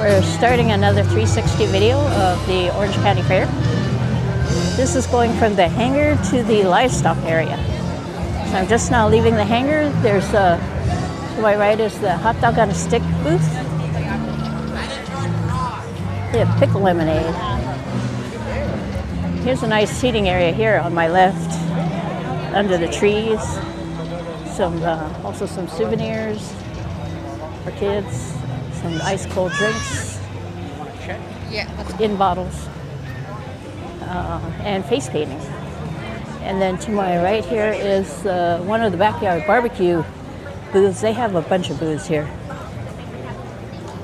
We're starting another 360 video of the Orange County Fair. This is going from the Hangar to the Livestock area. So I'm just now leaving the Hangar. There's to my right is the hot dog on a stick booth. They have pickle lemonade. Here's a nice seating area here on my left, under the trees. Also some souvenirs for kids. Some ice cold drinks in bottles and face painting. And then to my right here is one of the backyard barbecue booths. They have a bunch of booths here.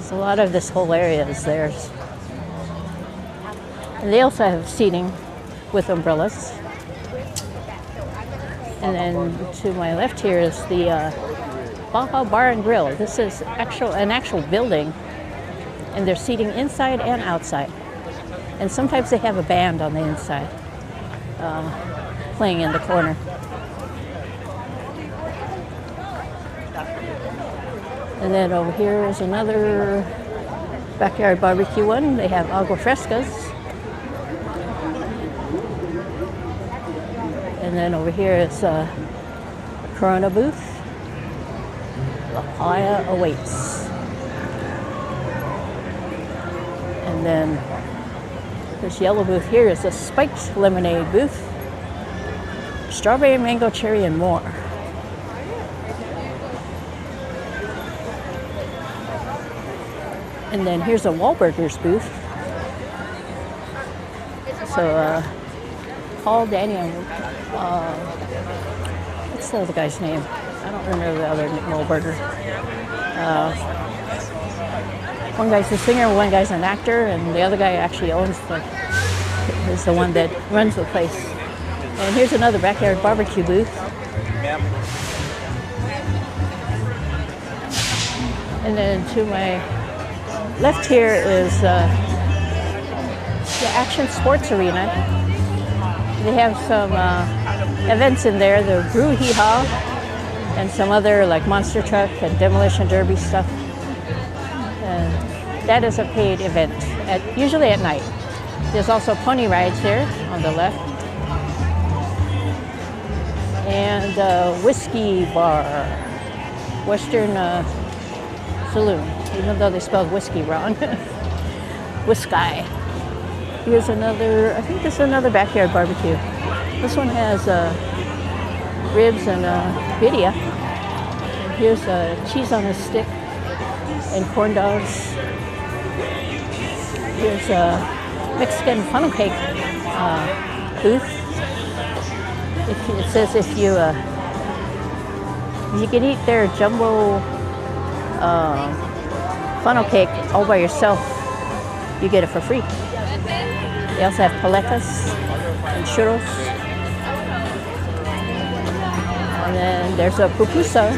So a lot of this whole area is theirs. And they also have seating with umbrellas. And then to my left here is the Baja Bar and Grill. This is an actual building, and they're seating inside and outside. And sometimes they have a band on the inside playing in the corner. And then over here is another backyard barbecue one. They have agua frescas. And then over here is a Corona booth. La Playa awaits. And then this yellow booth here is a spiked lemonade booth. Strawberry, mango, cherry, and more. And then here's a Wahlburgers booth. So Paul, Daniel, what's the other guy's name? I don't remember the other Wahlburger. One guy's a singer, one guy's an actor, and the other guy actually is the one that runs the place. And here's another backyard barbecue booth. And then to my left here is the Action Sports Arena. They have some events in there, the Brew Hee Haw, and some other like monster truck and demolition derby stuff. That is a paid event, usually at night. There's also pony rides here on the left. And a whiskey bar, Western Saloon, even though they spelled whiskey wrong. Whiskey. Here's another, I think this is another backyard barbecue. This one has ribs and birria. And here's cheese on a stick and corn dogs. Here's a Mexican funnel cake booth. It says if you can eat their jumbo funnel cake all by yourself, you get it for free. They also have paletas and churros. And then there's a pupusa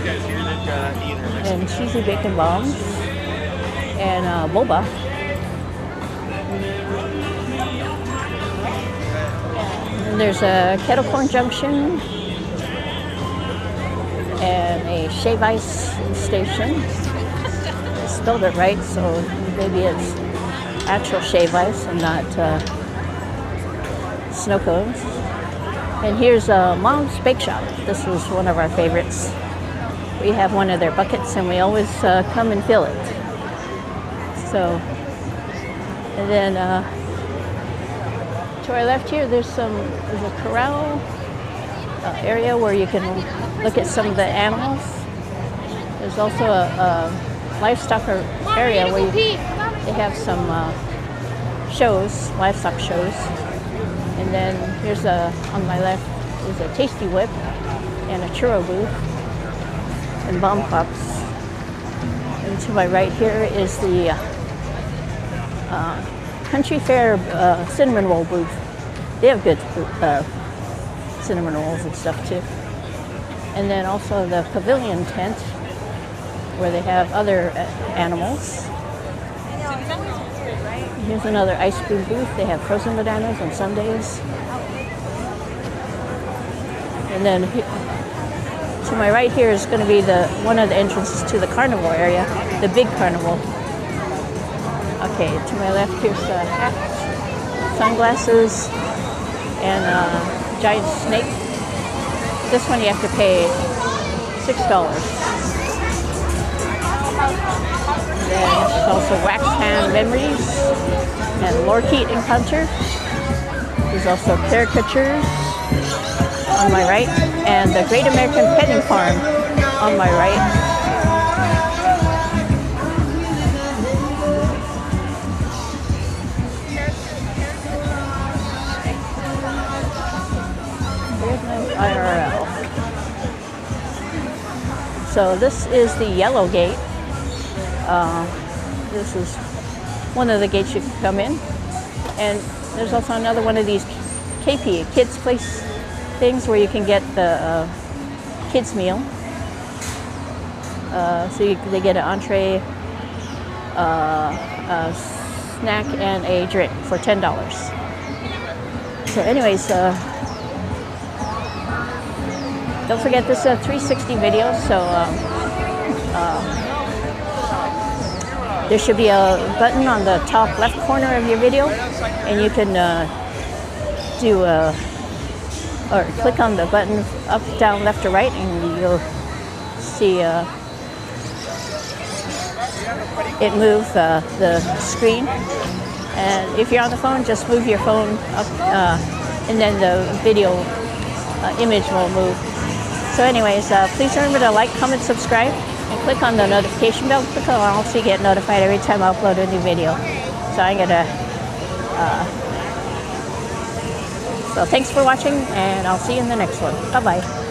and cheesy bacon bombs and boba. And there's a kettle corn junction and a shave ice station. I spelled it right, so maybe it's actual shave ice and not snow cones. And here's Mom's Bake Shop. This is one of our favorites. We have one of their buckets and we always come and fill it. So, and then to our left here, there's a corral area where you can look at some of the animals. There's also a livestock area where they have some shows, livestock shows. And then here's on my left is a Tasty Whip and a churro booth and bomb pops. And to my right here is the Country Fair cinnamon roll booth. They have good cinnamon rolls and stuff too. And then also the pavilion tent where they have other animals. Here's another ice cream booth. They have frozen bananas on Sundays. And then to my right here is going to be one of the entrances to the carnival area, the big carnival. Okay, to my left here's a hat, sunglasses, and a giant snake. This one you have to pay $6. Then there's also wax hand memories and lorikeet encounter. There's also caricatures on my right, and the Great American Petting Farm on my right. IRL. So this is the yellow gate. This is one of the gates you can come in, and there's also another one of these KP, kids place things, where you can get the kids meal. They get an entree, a snack, and a drink for $10. So anyways, don't forget this is a 360 video, so there should be a button on the top left corner of your video, and you can or click on the button up, down, left, or right, and you'll see it move the screen. And if you're on the phone, just move your phone up, and then the video image will move. So anyways, please remember to like, comment, subscribe, and click on the notification bell. Click on all so you get notified every time I upload a new video. So I'm gonna, so thanks for watching, and I'll see you in the next one. Bye-bye.